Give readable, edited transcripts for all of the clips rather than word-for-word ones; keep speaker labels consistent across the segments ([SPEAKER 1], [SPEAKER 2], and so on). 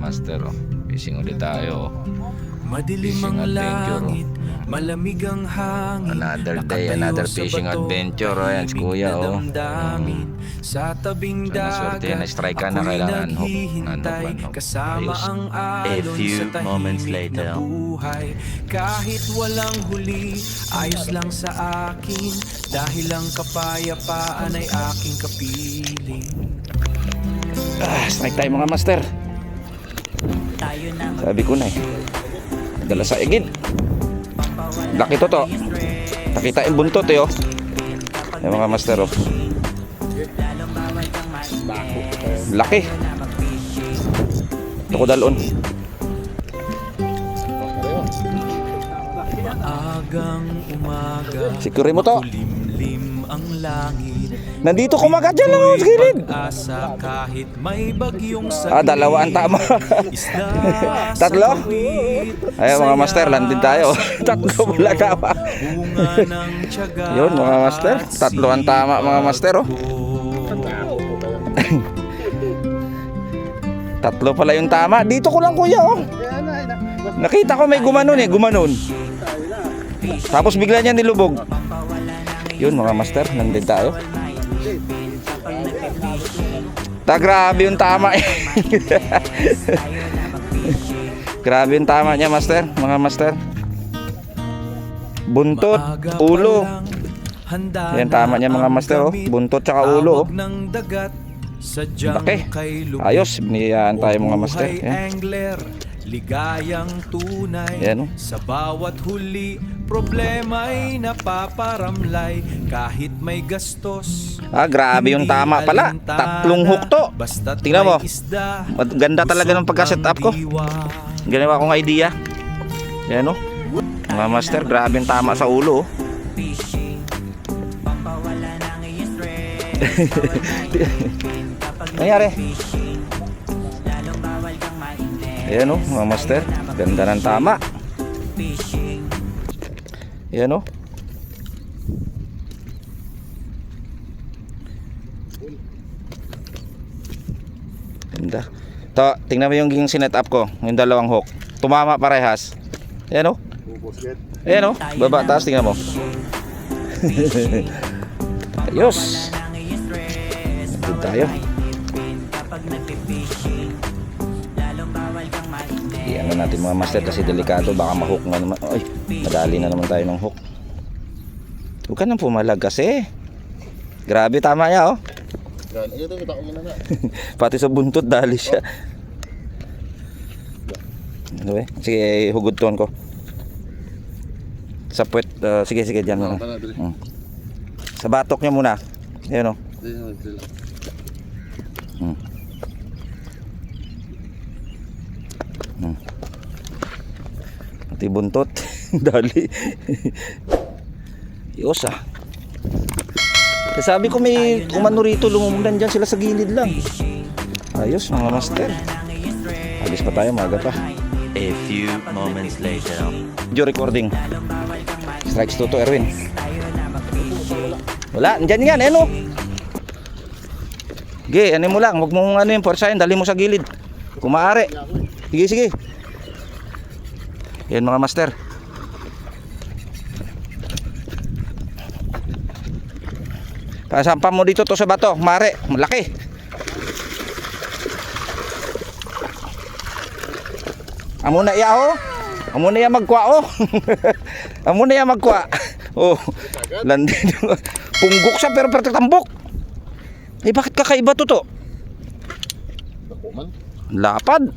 [SPEAKER 1] master, oh. Fishing ulit tayo.
[SPEAKER 2] Madilim
[SPEAKER 1] Fishing
[SPEAKER 2] ang
[SPEAKER 1] adventure,
[SPEAKER 2] langit, malamig ang hangin.
[SPEAKER 1] Another day,
[SPEAKER 2] Nakatayo
[SPEAKER 1] another
[SPEAKER 2] sa
[SPEAKER 1] fishing
[SPEAKER 2] bato,
[SPEAKER 1] adventure. Ayan, si
[SPEAKER 2] tahimik
[SPEAKER 1] kuya,
[SPEAKER 2] na
[SPEAKER 1] oh.
[SPEAKER 2] damdamin. Sa tabing
[SPEAKER 1] So, naswerte yan,
[SPEAKER 2] dagat,
[SPEAKER 1] na-strike ka na,
[SPEAKER 2] ako'y
[SPEAKER 1] kailangan hook.
[SPEAKER 2] naghihintay.
[SPEAKER 1] Ano,
[SPEAKER 2] Kasama
[SPEAKER 1] ayos.
[SPEAKER 2] ang
[SPEAKER 3] A
[SPEAKER 2] alon
[SPEAKER 3] few
[SPEAKER 2] sa
[SPEAKER 3] moments
[SPEAKER 2] tahimik
[SPEAKER 3] later.
[SPEAKER 2] na buhay. Kahit walang huli, ayos lang sa akin. Dahil ang kapayapaan ay aking kapiling.
[SPEAKER 1] Strike tayo mga master. Sabi ko na eh. Dala sa igid. Laki to. Nakita yung buntot eh, oh. Yung mga master, oh. Laki. Ito ko dalon.
[SPEAKER 2] Agang umaga,
[SPEAKER 1] Sikuri mo to.
[SPEAKER 2] kulimlim ang langit.
[SPEAKER 1] Nandito kumagat dyan lang, oh, sa gilid.
[SPEAKER 2] Pag-asa kahit may bagyong sa
[SPEAKER 1] Dalawa ang tama. Tatlo? Ayun mga master, landin tayo. Tatlo pala tama. Yun mga master, tatlo ang tama mga master, oh. Tatlo pala yung tama. Dito ko lang kuya, oh. Nakita ko may gumanon eh, gumanon. Tapos bigla niya nilubog. Yun mga master, nandun tayo. Grabe yung tama eh. Grabe yung tama niya master, mga master. Buntot, ulo. Yan tama niya mga master, oh. Buntot tsaka ulo, oh. Laki. Ayos, biniyaan tayo mga master. Yan.
[SPEAKER 2] Ligayang tunay.
[SPEAKER 1] Yan, oh.
[SPEAKER 2] Sa bawat huli, problema'y napaparamlay. Kahit may gastos,
[SPEAKER 1] Grabe yung tama pala. Tatlong hook to. Tingnan mo. Ganda talaga ng pagka-set up ko. Ginawa kong idea. Yan, oh. Mga master, grabe yung tama sa ulo, oh. Nangyari? Ayan, oh, mga master. Ganda ng tama. Ayan, oh. Ganda. To, tingnan mo yung sinet up ko. Yung dalawang hook. Tumama parehas. Ayan, oh. Ayan, oh. Baba, taas, tingnan mo. Ayos. Nandun tayo. Iyan na natin mga master kasi delikado. Baka ma-hook nga naman. Ay, madali na naman tayo ng hook. Huwag ka nang pumalag kasi. Grabe, tama niya, oh. Pati sa buntot dali siya. Ano eh? Sige, hugudton ko. Sa puwet, sige dyan muna. Sa batok niya muna. Ayan, oh. Pati buntot. Dali. Iyos, ah. Sabi ko may umano rito, lumumulan dyan sila sa gilid lang. Ayos mga master. Alis pa tayo, maga pa.
[SPEAKER 3] A few moments later.
[SPEAKER 1] Video recording. Strikes to Erwin. Wala, andyan yan, ano? Sige, ano mo lang, huwag mong ano yung porsahin, dali mo sa gilid. Kung maaari. Sige. Yan mga master. Pasampan mo dito to sa bato, mare, malaki. Amo na iya, oh. Amo na iya magkwa, oh. Amo na iya magkwa. Oh. Landin. Punggok siya pero tambok. Eh bakit kakaiba to? Lapad.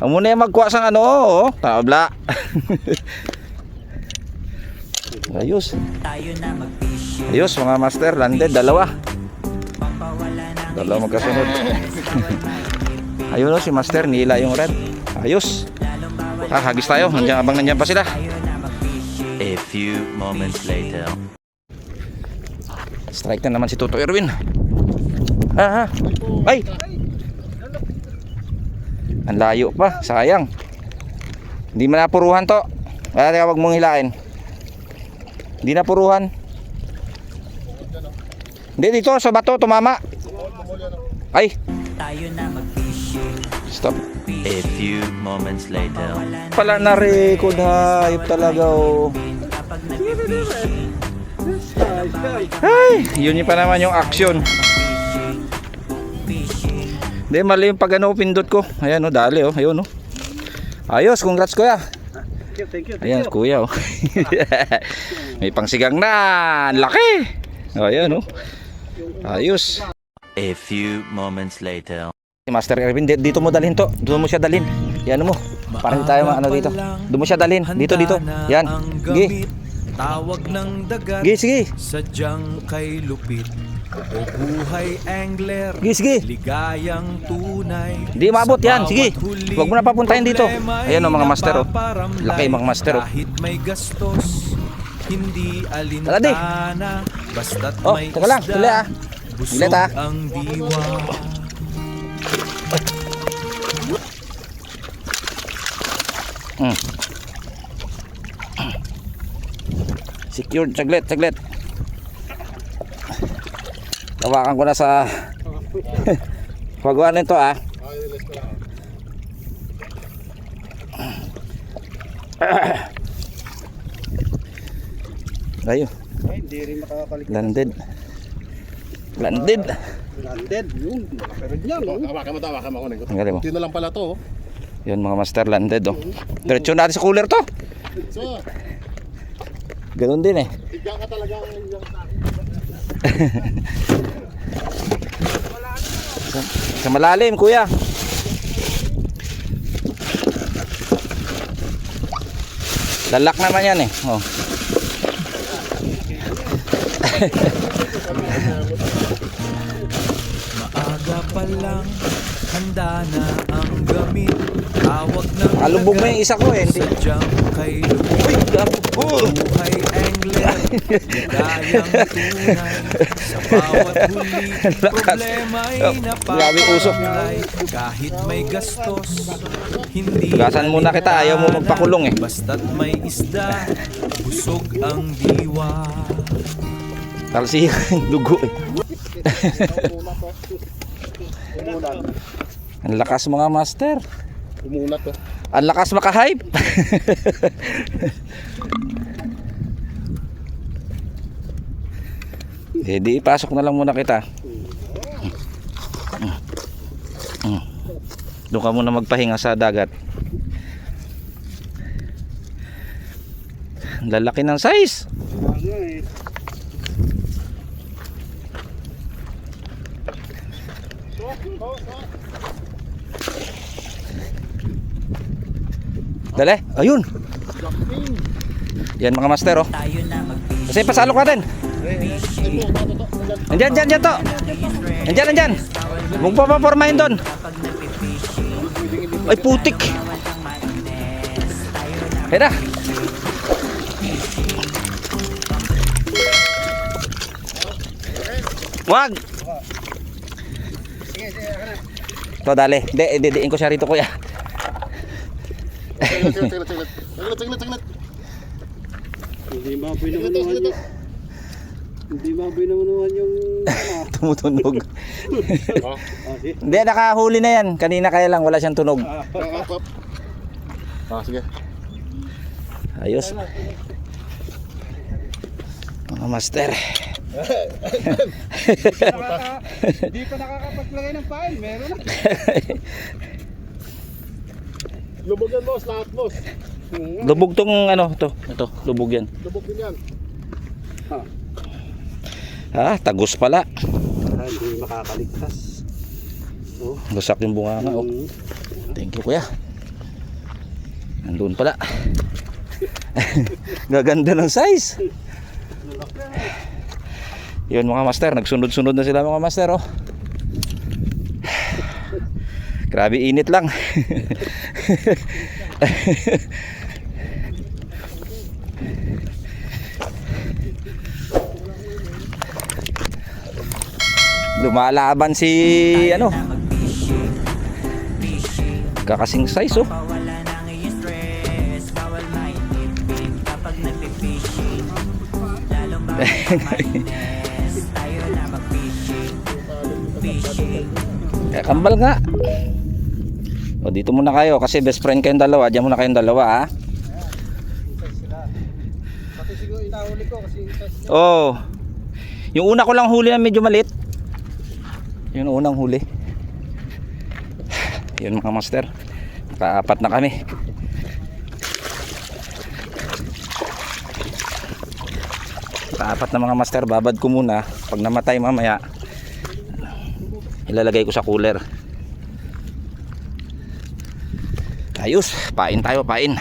[SPEAKER 1] Amo na iya magkwa sang ano, oh. Tabla. Ayos. Ayos mga master, landed dalawa. Dalawa magkasunod. Ayun, oh, si master nila yung red. Ayos. Hagis tayo, abang nandiyan pa sila.
[SPEAKER 3] A few moments later.
[SPEAKER 1] Strike na naman si Toto Erwin. Ay. Ang layo pa, sayang. Hindi man napuruhan to. Kaya wag mong hilain. Hindi napuruhan. Hindi, dito sa bato tumama. Ay. Stop.
[SPEAKER 3] A few moments later.
[SPEAKER 1] Pala na-record, hayop talaga oh. Ay, yun pa naman yung action. Hindi, mali yung pag ano, pindot ko. Ayan oh, dali oh, ayun oh. Ayos, congrats kuya.
[SPEAKER 4] Thank you.
[SPEAKER 1] Ayan, kuya oh. May pangsigang na, ang laki. Ayan oh. Ayos.
[SPEAKER 3] A few moments later.
[SPEAKER 1] Master Erwin, dito mo dalhin to. Doon mo siya dalhin. Yan mo. Para hindi tayo ano dito. Doon mo siya dalhin. Dito. Yan. Sige.
[SPEAKER 2] Tawag ng dagat.
[SPEAKER 1] Sige.
[SPEAKER 2] Sadyang kay lupit. O buhay angler.
[SPEAKER 1] Sige.
[SPEAKER 2] Ligayang tunay.
[SPEAKER 1] Hindi maabot yan. Sige. Huwag mo na papuntahin dito. Ayan o mga master oh. Laki mga master oh.
[SPEAKER 2] Kahit may gastos, hindi
[SPEAKER 1] Tara, di.
[SPEAKER 2] alintana. Basta't
[SPEAKER 1] Oh,
[SPEAKER 2] may
[SPEAKER 1] teka lang.
[SPEAKER 2] isda,
[SPEAKER 1] Tuli ah.
[SPEAKER 2] busog
[SPEAKER 1] Bilet, ah.
[SPEAKER 2] ang diwa.
[SPEAKER 1] Secured. Saglit. Tawakan ko na sa pagawaan nito ah. Ayo.
[SPEAKER 4] Ay, hindi rin makakalik.
[SPEAKER 1] Landed.
[SPEAKER 4] Landed, yun. Pero yan, oh.
[SPEAKER 5] Hawakan mo.
[SPEAKER 1] Ang galing mo.
[SPEAKER 5] Hindi na lang pala to.
[SPEAKER 1] Yun mga master, landed oh. Diretso natin sa cooler to.
[SPEAKER 5] So,
[SPEAKER 1] Ganun din eh.
[SPEAKER 5] ikaw ka talaga ang
[SPEAKER 1] Sa malalim kuya. Lalak naman yan eh. Oh.
[SPEAKER 2] Maaga pa lang, handa na ang gamit. Tawag ng
[SPEAKER 1] Alubog mo yung isa ko eh. Hindi.
[SPEAKER 2] sadyang kay
[SPEAKER 1] Uy, gapo.
[SPEAKER 2] buhay angler. Ligayang tunay. Sa bawat huli, problema'y
[SPEAKER 1] Grabe usok.
[SPEAKER 2] napapakulay. Kahit may gastos, hindi
[SPEAKER 1] Tugasan muna kita, ayaw mo magpakulong eh.
[SPEAKER 2] basta't may isda, busog ang diwa.
[SPEAKER 1] Talsi yung dugo eh. Ang lakas mga master.
[SPEAKER 5] Umunat to.
[SPEAKER 1] Ang lakas maka-hype. Eh di ipasok na lang muna kita. Doon ka muna magpahinga sa dagat. Ang lalaki ng size.
[SPEAKER 4] Ano eh.
[SPEAKER 1] Dali, ayun. Yan mga master oh. Kasi pasalok natin. Andyan to. Andyan. Huwag pa papormahin doon. Ay putik. Hera. Wag. To dali. Didiin ko siya rito kuya.
[SPEAKER 5] Saglit.
[SPEAKER 4] Hindi maboy naman yung... Hindi maboy naman yung...
[SPEAKER 1] Tumutunog.
[SPEAKER 5] Oh.
[SPEAKER 1] Hindi, nakahuli na yan. Kanina kaya lang, wala siyang tunog.
[SPEAKER 5] Sige.
[SPEAKER 1] Ayos. Mga master.
[SPEAKER 4] Hindi pa nakakapaglagay ng file, meron na.
[SPEAKER 5] Lubog yan, boss. Lahat, boss.
[SPEAKER 1] Lubog tong ano, to. Ito, lubog yan.
[SPEAKER 5] Lubog din yan.
[SPEAKER 1] Tagus pala.
[SPEAKER 4] Hindi makakaligtas.
[SPEAKER 1] Basak yung bunganga. Oh. Thank you kuya. Nandun pala. Gaganda ng size. Yun mga master, nagsunod-sunod na sila mga master oh. Grabe init lang. Lumalaban si ano, kakasing size oh. Kambal nga. O dito muna kayo kasi best friend kayong dalawa. Diyan muna kayong dalawa ha.
[SPEAKER 4] Isa sila. Pati siguro inahuli ko kasi isa sila.
[SPEAKER 1] Oh. Yung una ko lang huli na medyo malit. Yung unang huli. Yun mga master. Nakaapat na kami. Nakaapat na mga master. Babad ko muna. Pag namatay mamaya, ilalagay ko sa cooler. Ayos. Pain tayo, pain.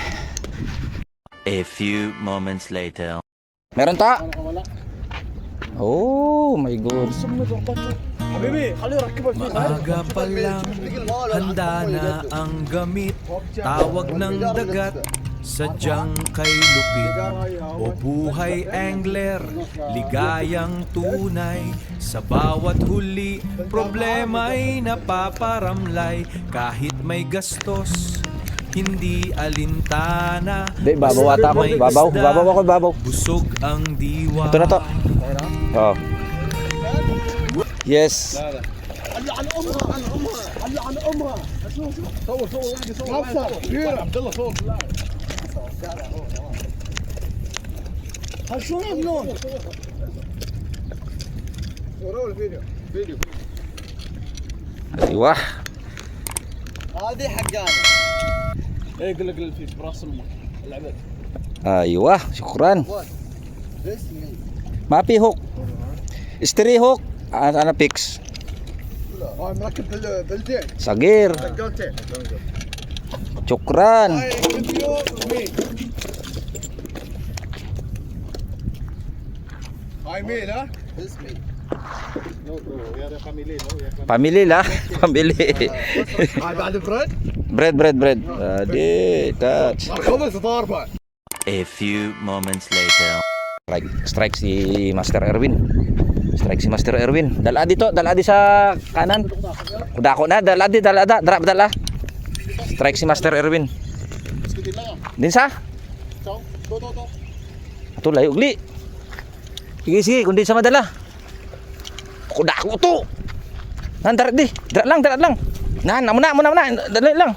[SPEAKER 3] A few moments later.
[SPEAKER 1] Meron ta? Oh my God.
[SPEAKER 2] Maaga pa lang, handa na ang gamit. Tawag ng dagat, sadyang kay lupit. O buhay angler, ligayang tunay. Sa bawat huli, problema'y napaparamlay. Kahit may gastos, hindi alintana.
[SPEAKER 1] Di, babaw ata ako.
[SPEAKER 2] May
[SPEAKER 1] Babaw,
[SPEAKER 2] isda,
[SPEAKER 1] babaw ako, babaw.
[SPEAKER 2] busog ang diwa.
[SPEAKER 1] Ito na to. Oh. Yes. Aywa.
[SPEAKER 4] هذه حقانا.
[SPEAKER 5] ايه قلق الفيس براس امه العبد.
[SPEAKER 1] Aywa. Syukran.
[SPEAKER 4] باسمي.
[SPEAKER 1] Mapi hook. Istri hook. Ana fix.
[SPEAKER 4] مركب بلدين.
[SPEAKER 1] Sagir.
[SPEAKER 4] دقلتين.
[SPEAKER 1] Syukran.
[SPEAKER 4] هاي مين ها؟ اسمي.
[SPEAKER 1] Pamili lah. Pamili.
[SPEAKER 4] هاي بعد برد؟
[SPEAKER 1] Bread. Adi. Touch.
[SPEAKER 4] خبز ضاربه.
[SPEAKER 3] A few moments later.
[SPEAKER 1] Strike si Master Erwin. Strike si Master Erwin. Dala dito, dala di sa kanan. Udah ako na, dala di, drop dala. Strike si Master Erwin. Din sa? Ato layo ugli. Sige, kundi sa madala. Kuda ako to. Darat di, darat lang. Nah, muna, dali lang.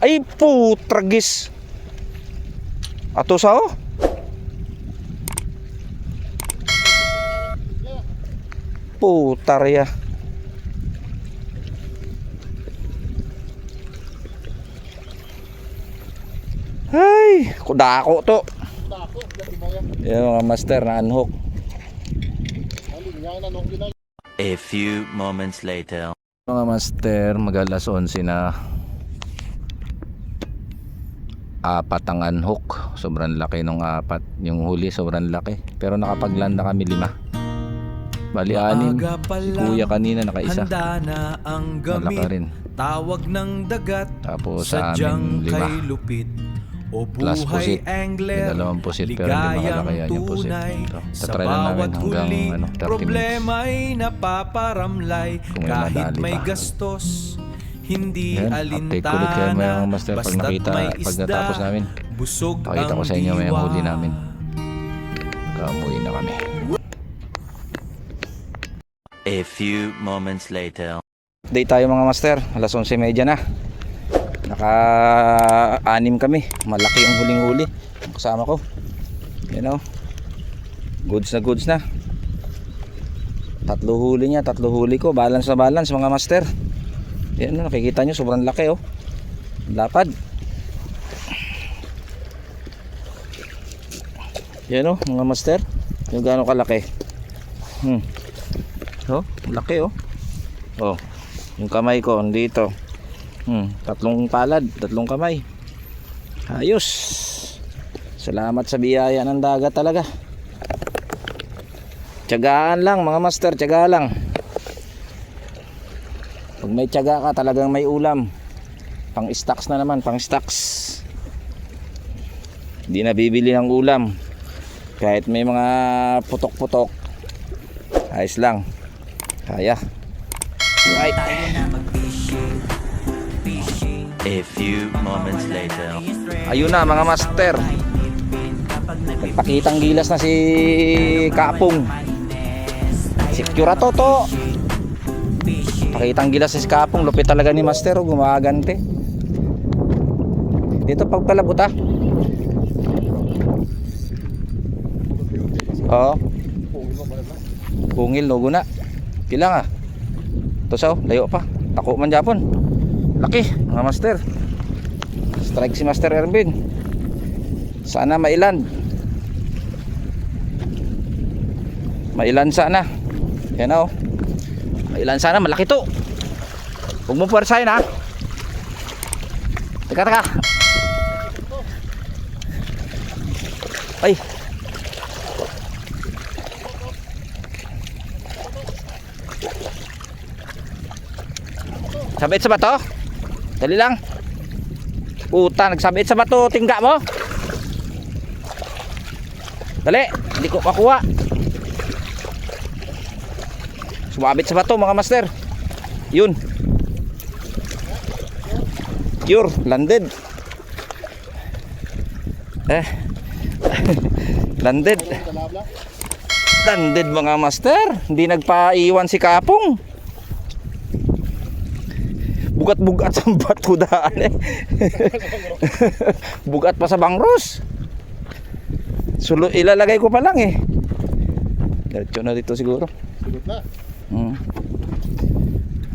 [SPEAKER 1] Ay putragis. Ato sa oh. Putar ya. Ay, kudako to. Yung mga master na unhook.
[SPEAKER 3] A few moments later.
[SPEAKER 1] Mga master, mag-alas 11 na. Apat ang unhook. Sobrang laki nung apat. Yung huli sobrang laki. Pero nakapaglanda kami 5. Bali 6. Si kuya kanina nakaisa.
[SPEAKER 2] Handa na ang
[SPEAKER 1] Malaki
[SPEAKER 2] gamit.
[SPEAKER 1] rin.
[SPEAKER 2] Tawag ng dagat,
[SPEAKER 1] Tapos sa
[SPEAKER 2] sadyang
[SPEAKER 1] amin 5.
[SPEAKER 2] kay lupit. O
[SPEAKER 1] Plus
[SPEAKER 2] buhay
[SPEAKER 1] pusit.
[SPEAKER 2] angler,
[SPEAKER 1] May 2 pusit pero hindi makalaki yan yung pusit.
[SPEAKER 2] tunay.
[SPEAKER 1] Ito,
[SPEAKER 2] Sa
[SPEAKER 1] tatry lang namin
[SPEAKER 2] bawat
[SPEAKER 1] hanggang
[SPEAKER 2] huli,
[SPEAKER 1] 30 minutes.
[SPEAKER 2] problema'y napaparamlay.
[SPEAKER 1] Kung may
[SPEAKER 2] Kahit
[SPEAKER 1] madali
[SPEAKER 2] may
[SPEAKER 1] pa.
[SPEAKER 2] gastos, hindi
[SPEAKER 1] Yan, update ko ulit kayo mga master pag
[SPEAKER 2] basta't
[SPEAKER 1] nakita,
[SPEAKER 2] may
[SPEAKER 1] pag
[SPEAKER 2] isda,
[SPEAKER 1] natapos namin.
[SPEAKER 2] busog
[SPEAKER 1] Pakita ko
[SPEAKER 2] ang
[SPEAKER 1] sa inyo may
[SPEAKER 2] diwa.
[SPEAKER 1] huli namin. Kamuwi na kami.
[SPEAKER 3] A few moments later.
[SPEAKER 1] Update tayo mga master. Alas 11:30 na. Naka-6 kami. Malaki yung huling-huli. Ang kasama ko. You know. Goods na. 3 huli niya, 3 huli ko. Balance na balance mga master. Yan o, nakikita nyo sobrang laki oh. Lapad. Yan o mga master. Yung gaano kalaki. Oh, laki oh. Oh, yung kamay ko dito. 3 palad, 3 kamay. Ayos. Salamat sa biyaya ng dagat talaga. Tiyagaan lang mga master, tiyaga lang. Pag may tiyaga ka talagang may ulam. Pang stocks na naman, pang stocks. Hindi na bibili ng ulam. Kahit may mga putok-putok. Ayos lang. Kaya. Right.
[SPEAKER 3] A few moments later.
[SPEAKER 1] Ayun na mga master. Nagpakitang gilas na si Kapong. Si Curatoto. Pakitang gilas si Kapong, lupit talaga ni Master, oh, gumagante. Dito pagpalabot ah. Oo. Pungil no guna. Kilang ah. Tusaw, layo pa. Tako man Japon. Laki, mga Master. Strike si Master Erwin. Sana mailan. Mailan sana. Yan oh. Mailan sana, malaki to. Huwag mo puwersahin ha. Teka. Ay. Sabit sa bato? Dali lang. Puta, nagsabit sa bato, tingga mo. Dali, hindi ko makuha. Sumabit sa bato mga Master. Yun. Pure, landed. Landed. Landed mga Master. Hindi nagpaiwan si Kapong. Bugat-bugat sa bato daan eh. Bugat pa sa bangros. Ilalagay ko pa lang eh. Diretso na dito siguro.
[SPEAKER 4] Sugot na.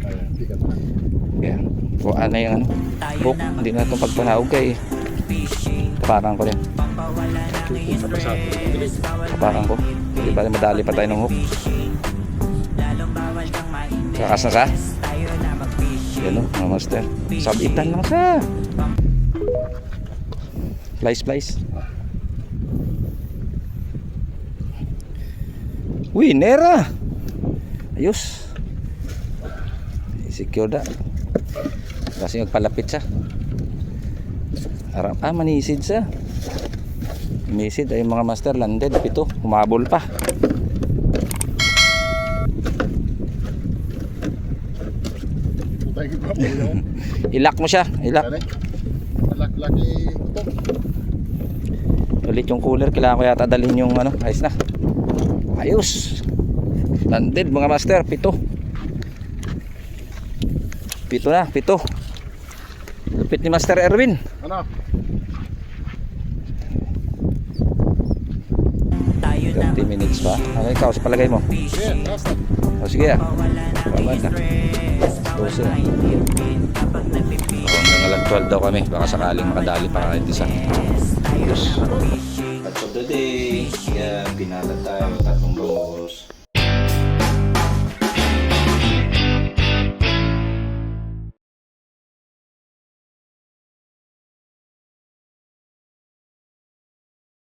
[SPEAKER 4] Ayan, tikat na.
[SPEAKER 1] Yeah. Kung ano yung ano, hook, hindi na itong pagpanahog kay tapakan ko din. Tapakan ko. Hindi ba madali pa tayo ng hook? Kakas na sa? Yan o, mga Master. Sabitan lang sa. Slice. Uy, nera. Ayos. Secure da. Kasi magpalapit siya. Harap, manisid siya. Manisid ay mga Master landed. Pito, humabol pa. Ilak mo siya, ilak.
[SPEAKER 4] Laki ito.
[SPEAKER 1] Ulit yung cooler, kailangan ko yata dalhin yung ano, ayos na. Ayos. Landed mga Master, pito. Pito na, pito. Lupit ni Master Erwin.
[SPEAKER 4] Ano?
[SPEAKER 1] 30 minutes pa. Ano ikaw sa palagay mo?
[SPEAKER 4] Sige, last na.
[SPEAKER 1] O sige ah. Babad na. 12 na. Hanggang alas 12 daw kami. Baka sakaling makadali pa kahit isa. Ayos. That's of the day. Yan, pinalad tayo. 3 bangus.